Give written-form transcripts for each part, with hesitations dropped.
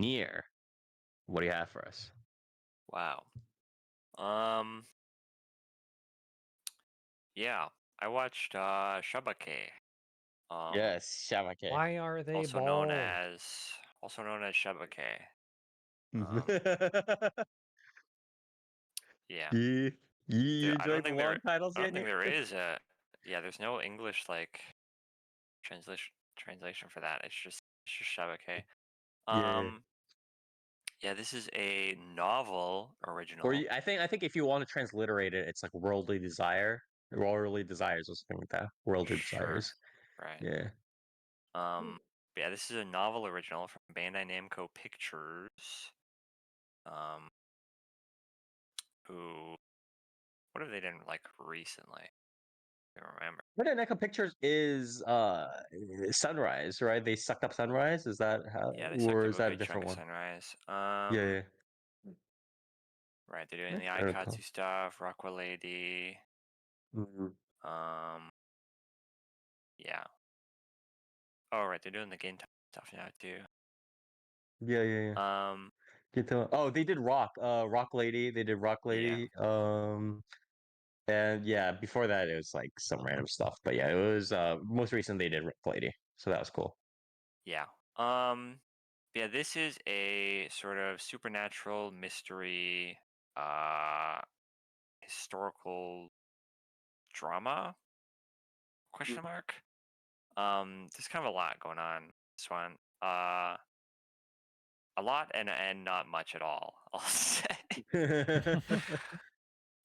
Nier. What do you have for us? Wow. Yeah, I watched Shabake. Yes, Shabake. Why are they Also known bald? as Shabake. you Yeah. you I enjoyed don't the think long titles I don't yet? think there is a there's no English like translation for that. It's just Shabake. Yeah. Yeah, this is a novel Or original. I think if you want to transliterate it, it's like worldly desire, worldly desires, or something like that. Worldly Sure. desires. Right. Yeah. Yeah, this is a novel original from Bandai Namco Pictures. Um, who what have they done like recently? I don't remember. But Echo Pictures is Sunrise, right? They sucked up Sunrise. Is that how, Yeah, they sucked or up is a that a good chunk different of one? Sunrise. Yeah, Right, they're doing yeah. the I recall. Aikatsu stuff, Rockwell Lady. Mhm. Um, yeah. Oh, right, they're doing the game stuff now too. Yeah. Um, Oh, they did Rock Lady. They did Rock yeah, Lady. And yeah, before that it was like some random stuff. But yeah, it was most recent they did Rock Lady, so that was cool. yeah. Um, yeah, this is a sort of supernatural mystery, historical drama? Question mark. There's kind of a lot going on in this one. A lot and not much at all, I'll say.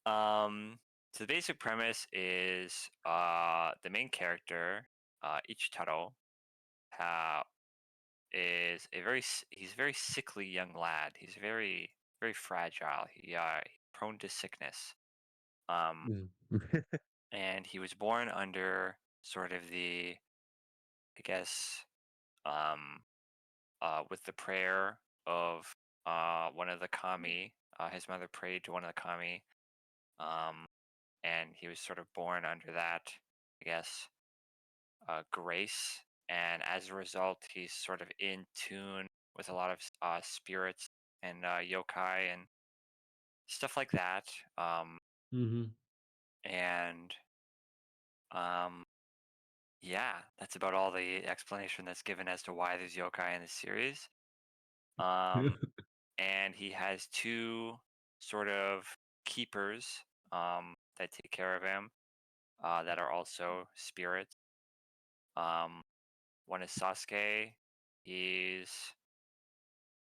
Um, so the basic premise is the main character, Ichitaro, uh, is he's a very sickly young lad. He's very fragile. He's prone to sickness. Um, and he was born under sort of I guess, um, with the prayer of one of the kami. His mother prayed to one of the kami, um, and he was sort of born under that, I guess, grace. And as a result, he's sort of in tune with a lot of spirits and yokai and stuff like that. hmm And um, yeah, that's about all the explanation that's given as to why there's yokai in the series. Um, and he has two sort of keepers that take care of him that are also spirits. Um, one is Sasuke. He's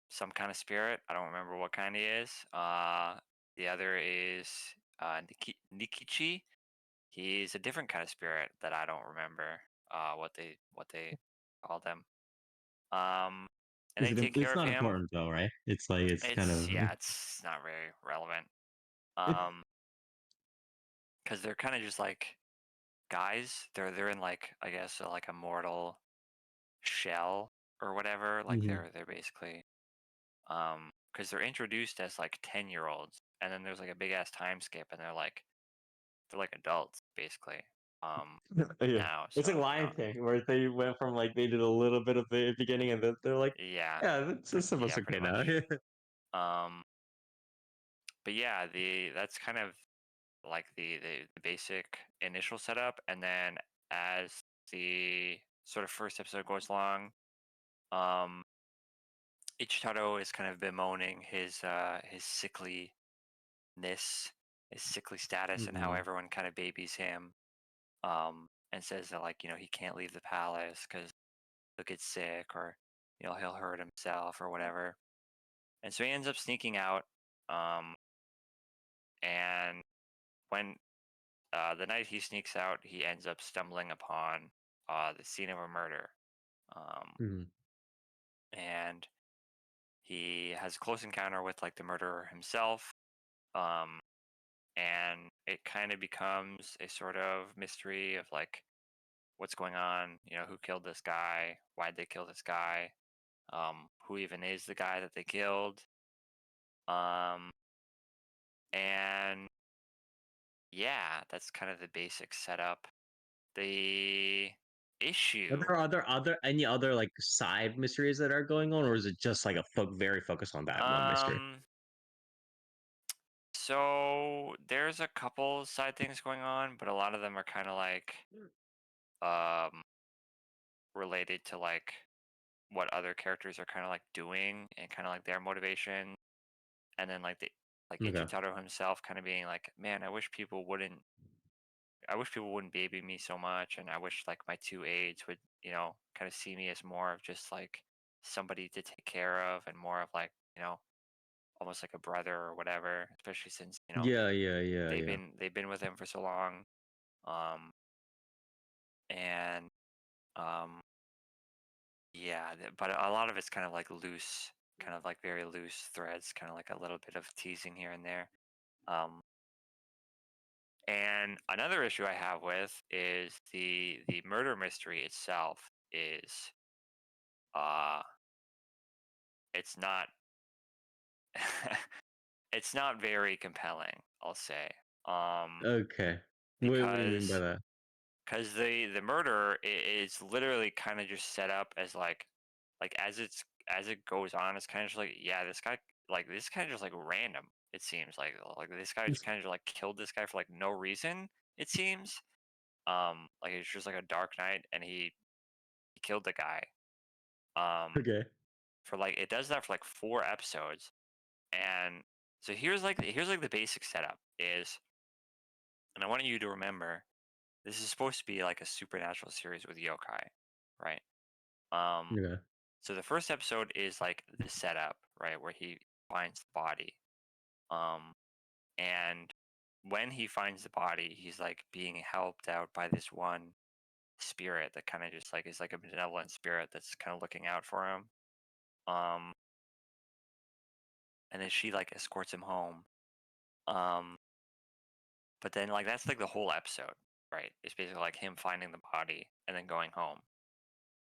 some kind of spirit. I don't remember what kind he is. The other is Nikichi. He's a different kind of spirit that I don't remember what they call them. Um, and Is they it? take care It's of not him. important though, right? It's like it's kind It's of. yeah, it's not very relevant. Um, because they're kind of just like guys. They're in like I guess like a mortal shell or whatever. Like Mhm. they're basically because they're introduced as like 10-year-olds, and then there's like a big ass time skip, and they're like adults basically. Yeah, Now, it's so like Lion King where they went from like they did a little bit of the beginning and then they're like, yeah, yeah, that's supposed yeah, to pretty okay now. much. Um, but yeah, the that's kind of like the basic initial setup, and then as the sort of first episode goes along, um, Ichitaro is kind of bemoaning his sickliness, his sickly status, and how hmm everyone kind of babies him, and says that like he can't leave the palace because he'll get sick or he'll hurt himself or whatever, and so he ends up sneaking out, um, and when the night he sneaks out, he ends up stumbling upon the scene of a murder, um, hmm and he has a close encounter with like the murderer himself. Um, and it kind of becomes a sort of mystery of like what's going on, who killed this guy, why'd they kill this guy, who even is the guy that they killed, um, and yeah, that's kind of the basic setup. The Are issue. there other any other like side mysteries that are going on, or is it just like a very focused on that one mystery? Um, so there's a couple side things going on, but a lot of them are kind of like um related to like what other characters are kind of like doing and kind of like their motivation, and then like Okay. Ichitaro himself kind of being like, man, I wish people wouldn't baby me so much, and I wish like my two aides would, kind of see me as more of just like somebody to take care of and more of like, almost like a brother or whatever, especially since, Yeah, yeah, yeah, yeah. they've been with him for so long. Um and um yeah, but a lot of it's kind of like loose, kind of like very loose threads, kind of like a little bit of teasing here and there. Um and another issue I have with is the murder mystery itself is uh it's not it's not very compelling, I'll say. Um Okay. What do you mean by because that? because the murder is literally kind of just set up as like as it goes on, it's kind of just like, yeah, this kind of just like random, it seems like this guy just kind of like killed this guy for like no reason, it seems. Like it's just like a dark night and he killed the guy. um Okay. for like it does that for like 4 episodes. And so here's like the basic setup is, and I want you to remember, this is supposed to be like a supernatural series with yokai, right? Um, Okay. so the first episode is like the setup, right, where he finds the body. Um, and when he finds the body, he's like being helped out by this one spirit that kind of just like is like a benevolent spirit that's kind of looking out for him. Um, and then she like escorts him home. Um, but then like that's like the whole episode, right? It's basically like him finding the body and then going home.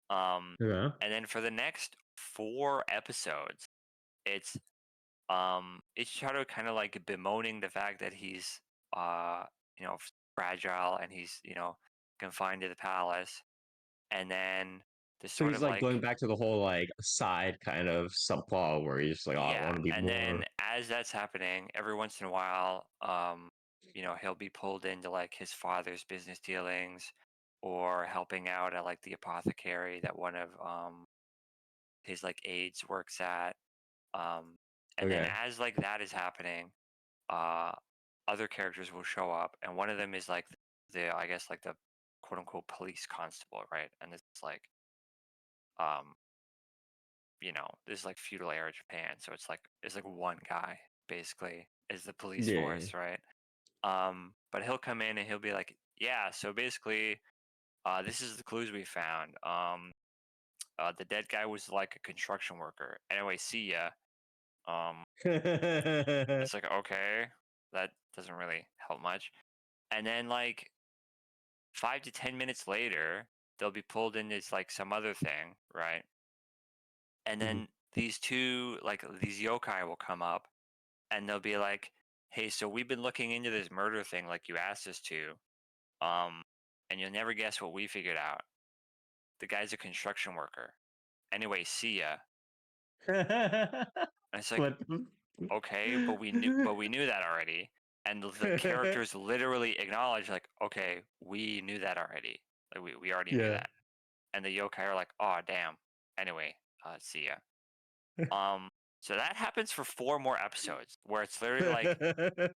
Um, Okay. and then for the next 4 episodes, it's Ichiharo kind of like bemoaning the fact that he's uh fragile and he's confined to the palace, and then the So sort he's of like going like, back to the whole like side kind of subplot where he's just like, oh, I yeah, want to be and then more. as that's happening, every once in a while, he'll be pulled into like his father's business dealings or helping out at like the apothecary that one of his like aides works at. And then Okay. as like that is happening, uh, other characters will show up, and one of them is like the I guess like the quote unquote police constable, right? And it's like um, this is like feudal era Japan, so it's like one guy basically is the police Yeah. force, right? But he'll come in and he'll be like, yeah, so basically, this is the clues we found. The dead guy was like a construction worker. Anyway, see ya. Um, Yeah. it's like, okay, that doesn't really help much. And then like 5 to 10 minutes later, they'll be pulled into like some other thing, right? And Mhm. then these yokai will come up and they'll be like, hey, so we've been looking into this murder thing like you asked us to. Um, and you'll never guess what we figured out. The guy's a construction worker. Anyway, see ya. And it's like, What? the- okay, but we knew that already. And the characters literally acknowledge like, okay, we knew that already. Like we already knew Yeah. that. And the yokai are like, oh damn. Anyway, see ya. Um, so that happens for 4 more episodes where it's literally like,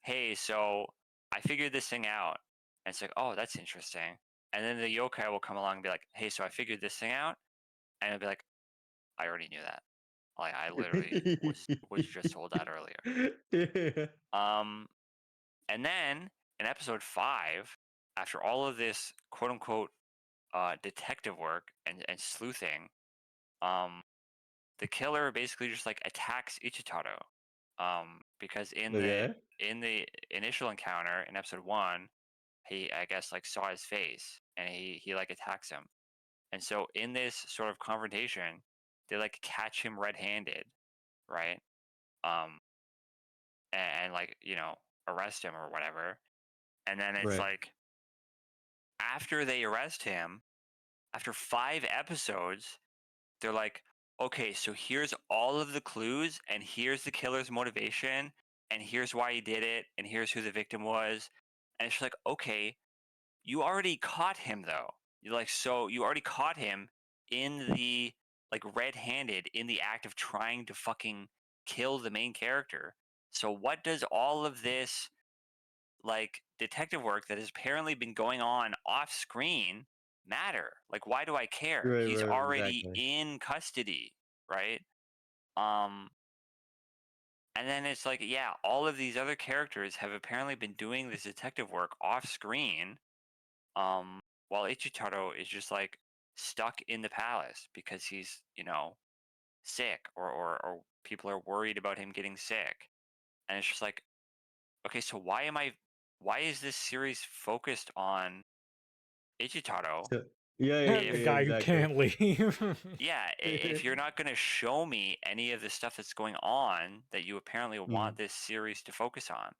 hey, so I figured this thing out. And it's like, oh, that's interesting. And then the yokai will come along and be like, hey, so I figured this thing out. And it'll be like, I already knew that. Like I literally was just told that earlier. Yeah. Um, and then in episode 5, after all of this quote unquote detective work and sleuthing, um, the killer basically just like attacks Ichitaro. Because Okay. in the initial encounter in episode 1, he I guess like saw his face and he like attacks him. And so in this sort of confrontation, they like catch him red-handed, right? Um, and like arrest him or whatever. And then it's Right. like after they arrest him, after 5 episodes, they're like, okay, so here's all of the clues, and here's the killer's motivation, and here's why he did it, and here's who the victim was. And it's just like, okay, you already caught him though. You're like, so you already caught him in the like red-handed in the act of trying to fucking kill the main character. So what does all of this like detective work that has apparently been going on off screen matter? Like, why do I care? Right, He's right, already exactly. in custody, right? Um, and then it's like, yeah, all of these other characters have apparently been doing this detective work off screen, um, while Ichitaro is just like stuck in the palace because he's, sick, or people are worried about him getting sick. And it's just like, okay, so why is this series focused on Ichitaro So, yeah, yeah, The yeah, if, guy who exactly. can't leave. yeah, if you're not going to show me any of the stuff that's going on that you apparently want Mhm. this series to focus on,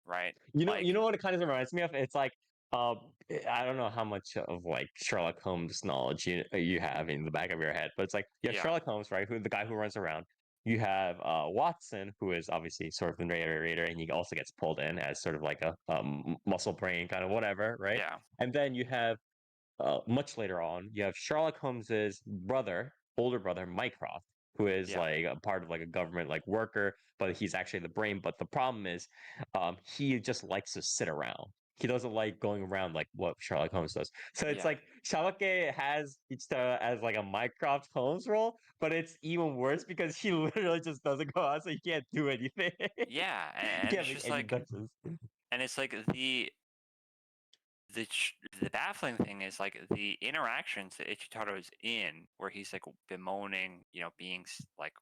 right? You Like, know what it kind of reminds me of? It's like, I don't know how much of like Sherlock Holmes knowledge you have in the back of your head, but it's like you have yeah, Sherlock Holmes, right? Who the guy who runs around. You have Watson, who is obviously sort of the narrator, and he also gets pulled in as sort of like a muscle brain kind of whatever, right? yeah, And then you have much later on, you have Sherlock Holmes's brother, older brother, Mycroft, who is yeah, like a part of like a government like worker, but he's actually the brain. But the problem is, he just likes to sit around. He doesn't like going around like what Sherlock Holmes does. So it's yeah, like Shabake has as like a Mycroft Holmes role, but it's even worse because he literally just doesn't go out, so he can't do anything. yeah. He And can't it's make just any like, decisions. and it's like the baffling thing is like the interactions that Ichitaro is in, where he's like bemoaning, being like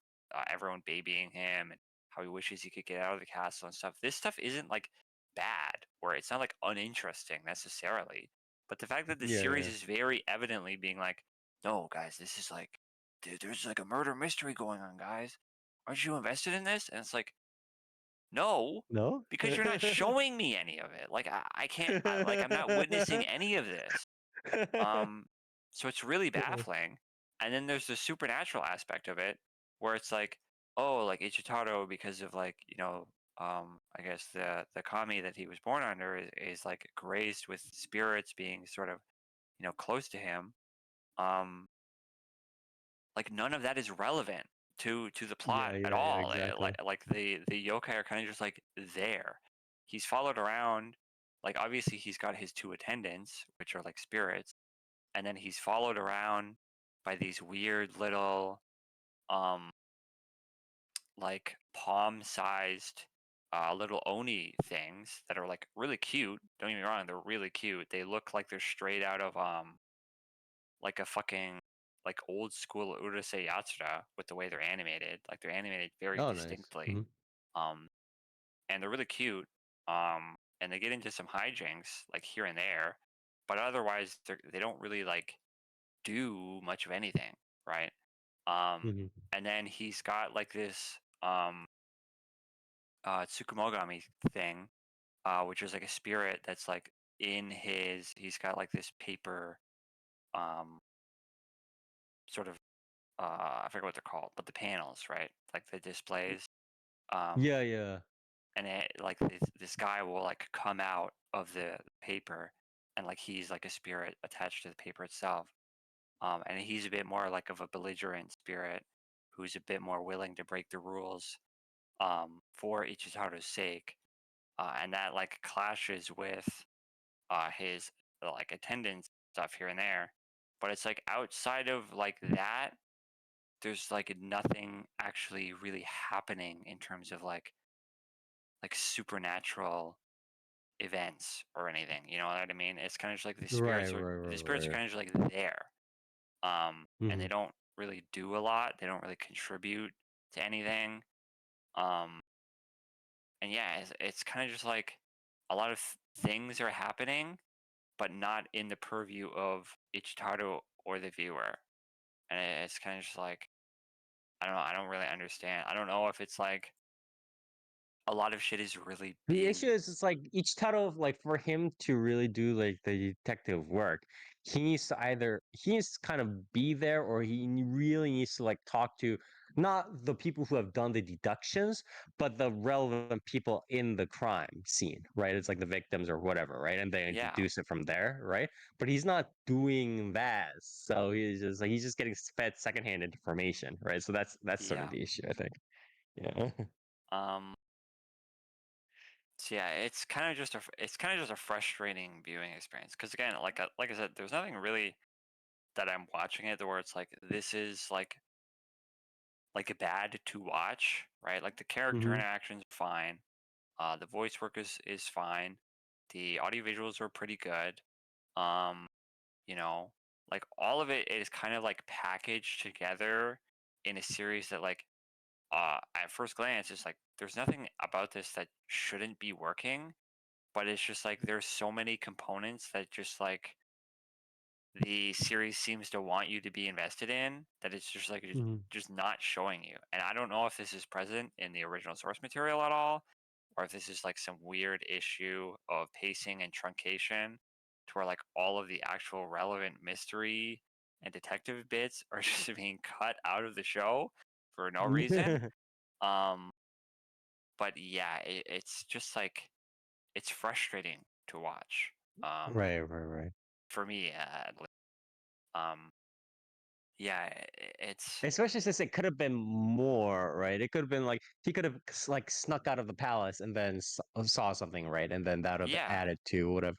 everyone babying him and how he wishes he could get out of the castle and stuff. This stuff isn't like bad, or it's not like uninteresting necessarily. But the fact that the Yeah, series yeah. is very evidently being like, no, guys, this is like, dude, there's like a murder mystery going on, guys. Aren't you invested in this? And it's like, no, No. because you're not showing me any of it. Like I can't, like I'm not witnessing any of this. Um, so it's really baffling. And then there's the supernatural aspect of it, where it's like, oh, like Ichitaro, because of like, I guess the kami that he was born under is like graced with spirits being sort of, close to him. Um, like none of that is relevant to the plot Yeah, at yeah, yeah, all. exactly. Like the yokai are kind of just like there. He's followed around. Like obviously he's got his two attendants, which are like spirits, and then he's followed around by these weird little um like palm-sized little oni things that are like really cute. Don't get me wrong, they're really cute. They look like they're straight out of like a fucking like old school Urusei Yatsura with the way they're animated. Like they're animated very Oh, nice. distinctly. Mhm. Um and they're really cute. And they get into some hijinks like here and there, but otherwise they don't really like do much of anything, right? Um Mhm. and then he's got like this Tsukumogami thing, which is like a spirit that's like he's got like this paper um sort of I forget what they're called, but the panels, right? Like the displays. Um, Yeah, yeah. and like this guy will like come out of the paper, and like he's like a spirit attached to the paper itself. And he's a bit more like of a belligerent spirit who's a bit more willing to break the rules for Ichitaro's sake. And that like clashes with his like attendance stuff here and there. But it's like outside of like that, there's like nothing actually really happening in terms of like supernatural events or anything. You know what I mean? It's kind of just like Right, right, the right, spirits are right. kind of just like there. And they Mhm. don't really do a lot. They don't really contribute to anything. Um, and yeah, it's kind of just like a lot of things are happening, but not in the purview of Ichitaro or the viewer. And it's kind of just like I don't know. I don't really understand. I don't know if it's like a lot of shit is really The issue being is it's like each title, like for him to really do like the detective work, he needs to kind of be there, or really needs to like talk to not the people who have done the deductions, but the relevant people in the crime scene, right? It's like the victims or whatever, right? And then yeah, deduce it from there, right? But he's not doing that, so he's just getting fed secondhand information, right? So that's sort of yeah. the issue, I think. Yeah. Um, so yeah, it's kind of just a frustrating viewing experience because again, like I said, there's nothing really that I'm watching it where it's like this is like bad to watch, right? Like the character Hmm. interactions are fine, the voice work is fine, the audio visuals are pretty good. Um, you know, like all of it is kind of like packaged together in a series that like at first glance it's like there's nothing about this that shouldn't be working, but it's just like there's so many components that just like the series seems to want you to be invested in that it's just like Hmm. just not showing you. And I don't know if this is present in the original source material at all, or if this is like some weird issue of pacing and truncation to where like all of the actual relevant mystery and detective bits are just being cut out of the show for no reason. Um, but yeah, it's just like it's frustrating to watch. Right, right, right. For me, at least. Um, yeah, it's Especially since it could have been more, right? It could have been like he could have like snuck out of the palace and then saw something, right? And then that would have yeah, added to whatever.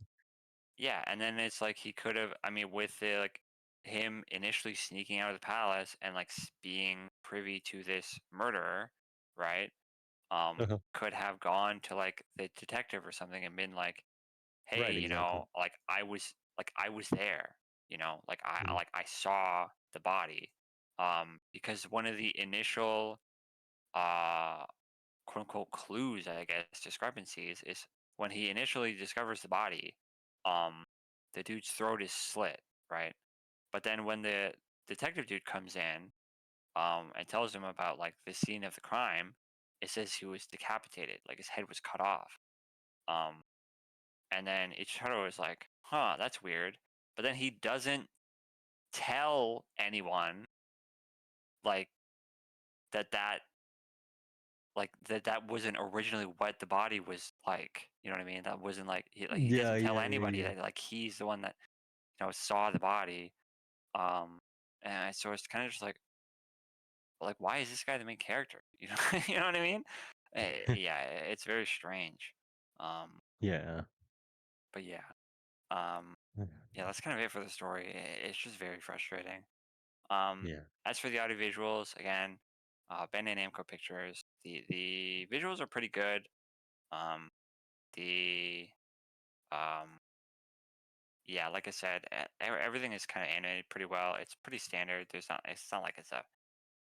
yeah, and then it's like he could have. I mean, with the like him initially sneaking out of the palace and like being privy to this murder, right? Uh-huh. Could have gone to like the detective or something and been like, hey, Right, exactly. like I was there, Mhm. like I saw the body. Because one of the initial uh quote unquote clues, I guess, discrepancies is when he initially discovers the body, um, the dude's throat is slit, right? But then when the detective dude comes in, and tells him about like the scene of the crime, it says he was decapitated, like his head was cut off. Um, and then Ichiro is like, huh, that's weird. But then he doesn't tell anyone like that that wasn't originally what the body was like. You know what I mean? That wasn't like he Yeah, doesn't tell yeah, yeah, anybody yeah. that like he's the one that saw the body. Um, and so it's kind of just like why is this guy the main character? You know, you know what I mean? Yeah, it's very strange. Um, Yeah. but yeah, um, yeah, that's kind of it for the story. It's just very frustrating. Yeah. As for the audio visuals, again, Ben and Namco Pictures, the visuals are pretty good. Um, the um, yeah, like I said, everything is kind of animated pretty well. It's pretty standard. It's not like it's a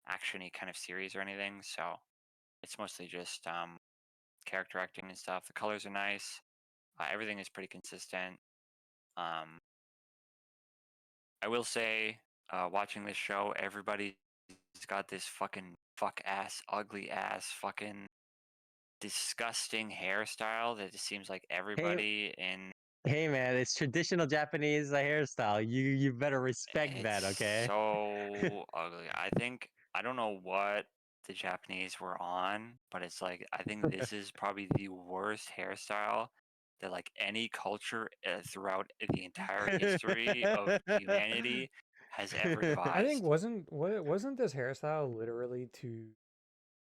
actiony kind of series or anything. So it's mostly just character acting and stuff. The colors are nice. Everything is pretty consistent. Um, I will say, watching this show, everybody's got this fucking fuck ass, ugly ass, fucking disgusting hairstyle that it seems like Hey, everybody in hey, man! It's traditional Japanese hairstyle. You better respect it's that, okay? so ugly. I don't know what the Japanese were on, but it's like I think this is probably the worst hairstyle that like any culture throughout the entire history of humanity has ever I think devised. wasn't this hairstyle literally to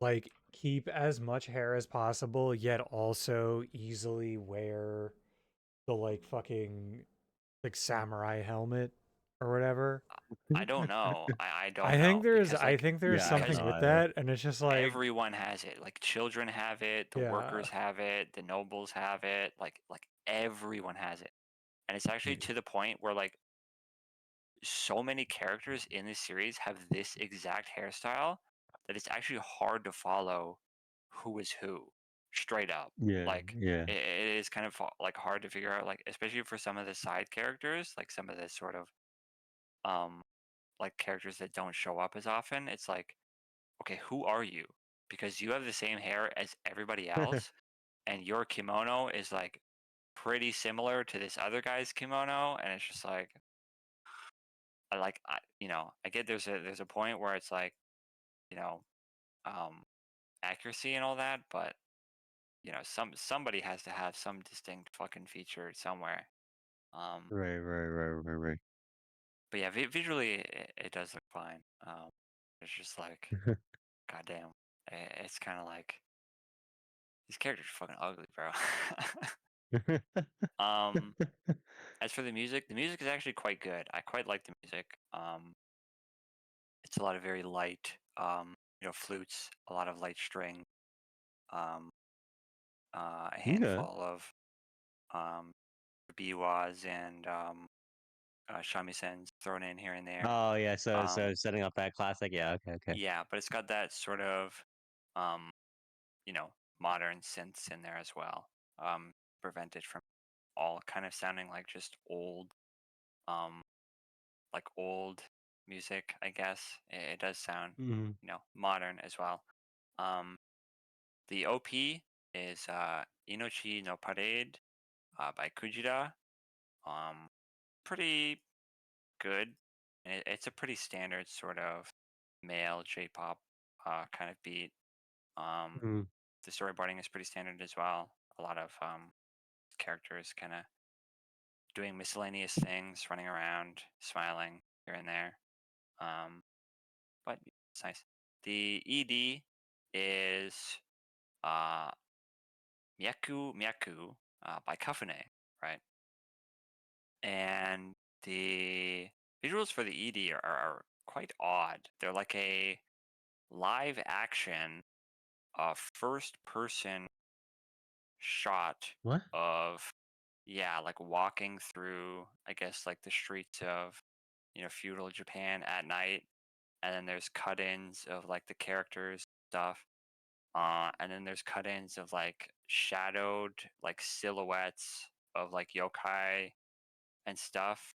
like keep as much hair as possible, yet also easily wear the like fucking like samurai helmet or whatever? I don't know. I don't I know think there's because I like think there's Yeah, I don't because something know with either. that, and it's just like, everyone has it. Like children have it, the yeah, workers have it, the nobles have it. Like everyone has it, and it's actually yeah, to the point where like so many characters in this series have this exact hairstyle that it's actually hard to follow who is who straight up. Yeah, Like yeah. it is kind of like hard to figure out. Like especially for some of the side characters, like some of the sort of um like characters that don't show up as often. It's like okay, who are you? because you have the same hair as everybody else, and your kimono is like pretty similar to this other guy's kimono, and it's just like I get there's a point where it's like, you know, um, accuracy and all that, but somebody has to have some distinct fucking feature somewhere. Right. But yeah, visually it does look fine. It's just like, goddamn, it's kind of like these characters are fucking ugly, bro. um, as for the music is actually quite good. I quite like the music. It's a lot of very light, flutes, a lot of light string, um, a Okay. handful of um, biwas and shamisen thrown in here and there. Oh yeah, so Um, setting up that classic, yeah, okay. yeah, but it's got that sort of, um, you know, modern synths in there as well. Prevent it from all kind of sounding like just um, old music, I guess. It does sound, Mhm. modern as well. Um, the OP is Inochi no Parade by Kujira. Um, Pretty good. And it's a pretty standard sort of male J-pop kind of beat. Um, Mhm. the storyboarding is pretty standard as well. A lot of characters kind of doing miscellaneous things, running around, smiling here and there. But it's nice. The ED is uh, Myaku Myaku by Kafune, right? And the visuals for the ED are quite odd. They're like a live action, first person shot What? of, yeah, like walking through, I guess, like the streets of, feudal Japan at night. And then there's cut ins of like the characters stuff. And then there's cut ins of like shadowed, like silhouettes of like yokai and stuff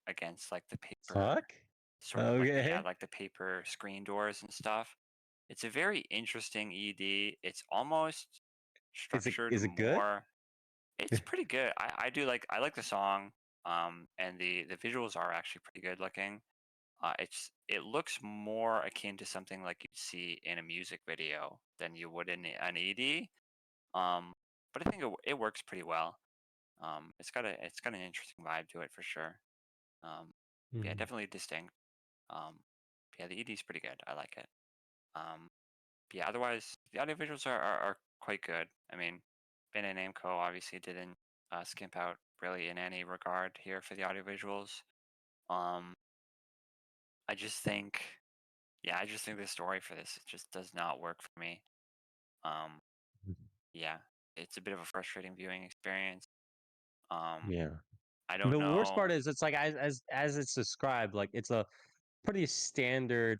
against like the paper, Fuck? sort of like Okay. like the paper screen doors and stuff. It's a very interesting ED. It's almost structured Is it good? more. It's pretty good. I like the song, and the visuals are actually pretty good looking. It looks more akin to something like you'd see in a music video than you would in an ED. Um, but I think it works pretty well. It's got an interesting vibe to it for sure. Yeah, Mhm. definitely distinct. Um, yeah, the ED is pretty good. I like it. Um, yeah, otherwise the audio visuals are quite good. I mean, Bandai Namco obviously didn't skimp out really in any regard here for the audio visuals. Um, I just think, yeah, I just think the story for this just does not work for me. Um, yeah, it's a bit of a frustrating viewing experience. Um, Yeah. I don't The worst know. part is it's like as it's described, like it's a pretty standard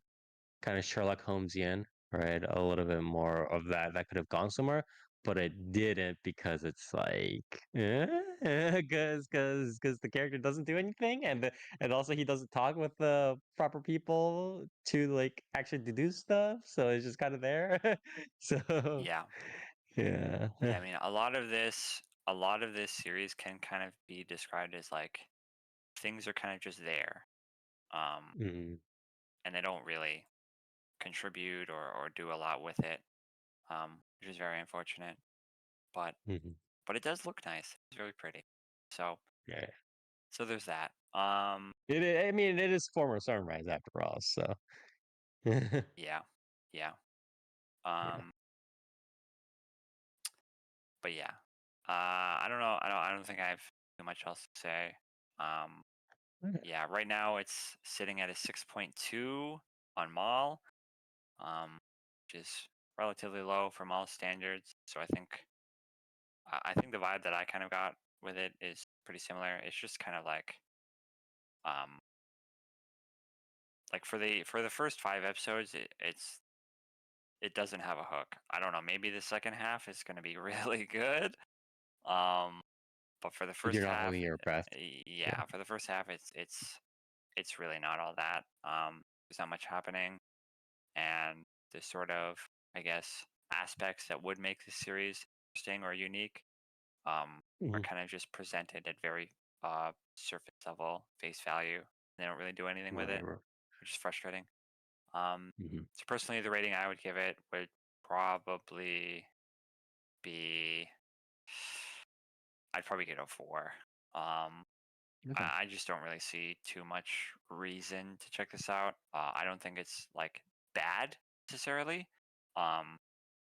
kind of Sherlock Holmesian, right? A little bit more of that could have gone somewhere, but it didn't because it's like, because the character doesn't do anything, and also he doesn't talk with the proper people to like actually to do stuff, so it's just kind of there. So Yeah, yeah. yeah. I mean, a lot of this series can kind of be described as like things are kind of just there, um, Mm, and they don't really contribute or do a lot with it, which is very unfortunate. But mhm. but it does look nice. It's really pretty. So Yeah. so there's that. I mean, it is former sunrise after all, so yeah. Yeah, yeah. Um, but yeah. I don't know. I don't think I have too much else to say. Um, yeah. Right now it's sitting at a 6.2 on Mall, which is relatively low for Mall standards. So I think the vibe that I kind of got with it is pretty similar. It's just kind of um like for the first 5 episodes, it doesn't have a hook. I don't know. Maybe the second half is going to be really good. Um, but for the You're first not half, holding your breath. Yeah. yeah, for the first half, it's really not all that. There's not much happening, and the sort of I guess, aspects that would make this series interesting or unique are Mhm. kind of just presented at very surface level, face value. They don't really do anything with Right, it, right. which is frustrating. Mhm. So personally, the rating I would give it would probably be, I'd probably give it a 4. Um, Okay. I just don't really see too much reason to check this out. I don't think it's like bad necessarily, um,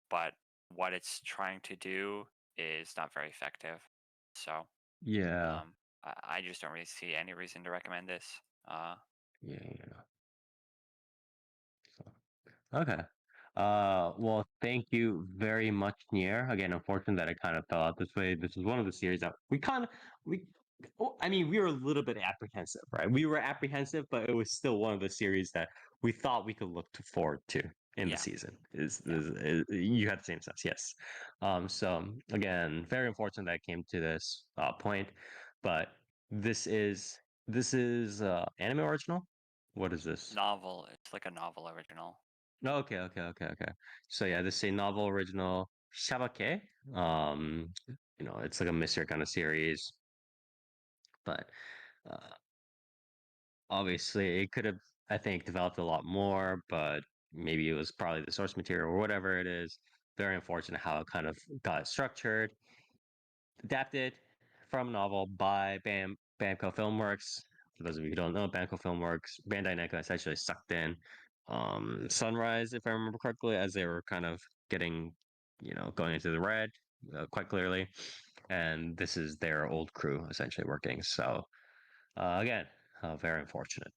but what it's trying to do is not very effective. So Yeah. I just don't really see any reason to recommend this. Uh, Yeah, yeah. So, okay. Well, thank you very much, Nier. Again, unfortunate that it kind of fell out this way. This is one of the series that we, oh, I mean, we were a little bit apprehensive, right? We were apprehensive, but it was still one of the series that we thought we could look forward to in the yeah, season. yeah, You had the same sense, yes. So again, very unfortunate that it came to this point, but this is anime original. What is this? novel. It's like a novel original. Okay. So yeah, this is a novel original Shabake. It's like a mystery kind of series, but uh, obviously it could have, I think, developed a lot more, but maybe it was probably the source material or whatever it is. Very unfortunate how it kind of got structured, adapted from a novel by Bamco Filmworks. For those of you who don't know, Bamco Filmworks, Bandai Namco essentially sucked in Sunrise, if I remember correctly, as they were kind of getting, going into the red quite clearly. And this is their old crew essentially working. So again, very unfortunate.